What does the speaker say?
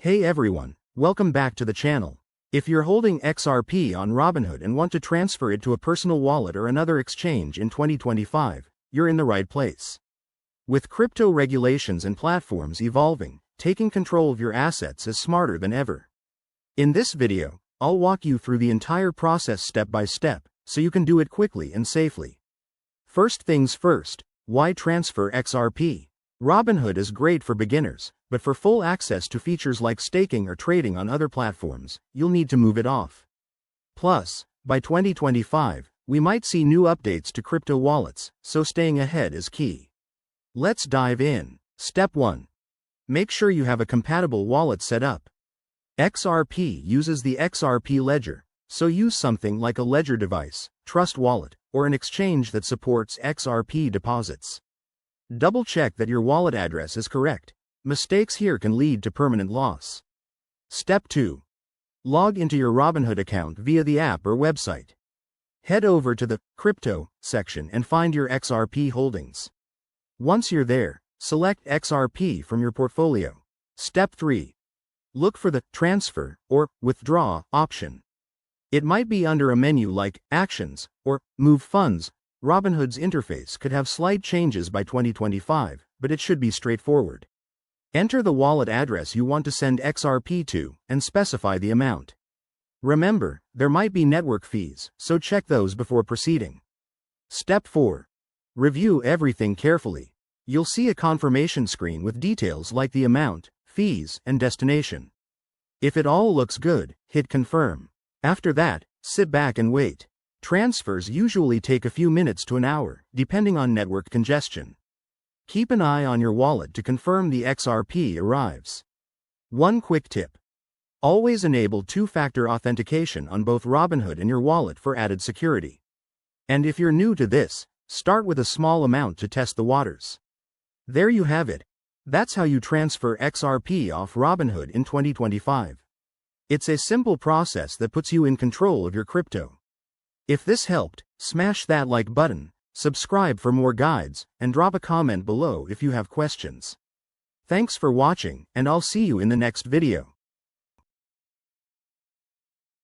Hey everyone, welcome back to the channel. If you're holding XRP on Robinhood and want to transfer it to a personal wallet or another exchange in 2025, you're in the right place. With crypto regulations and platforms evolving, taking control of your assets is smarter than ever. In this video, I'll walk you through the entire process step by step, so you can do it quickly and safely. First things first, why transfer XRP? Robinhood is great for beginners, but for full access to features like staking or trading on other platforms, you'll need to move it off. Plus, by 2025, we might see new updates to crypto wallets, so staying ahead is key. Let's dive in. Step 1. Make sure you have a compatible wallet set up. XRP uses the XRP ledger, so use something like a ledger device, Trust Wallet, or an exchange that supports XRP deposits. Double-check that your wallet address is correct. Mistakes here can lead to permanent loss. Step 2. Log into your Robinhood account via the app or website. Head over to the Crypto section and find your XRP holdings. Once you're there, select XRP from your portfolio. Step 3. Look for the Transfer or Withdraw option. It might be under a menu like Actions or Move Funds. Robinhood's interface could have slight changes by 2025, but it should be straightforward. Enter the wallet address you want to send XRP to, and specify the amount. Remember, there might be network fees, so check those before proceeding. Step 4. Review everything carefully. You'll see a confirmation screen with details like the amount, fees, and destination. If it all looks good, hit Confirm. After that, sit back and wait. Transfers usually take a few minutes to an hour, depending on network congestion. Keep an eye on your wallet to confirm the XRP arrives. One quick tip. Always enable two-factor authentication on both Robinhood and your wallet for added security. And if you're new to this, start with a small amount to test the waters. There you have it. That's how you transfer XRP off Robinhood in 2025. It's a simple process that puts you in control of your crypto. If this helped, smash that like button, subscribe for more guides, and drop a comment below if you have questions. Thanks for watching, and I'll see you in the next video.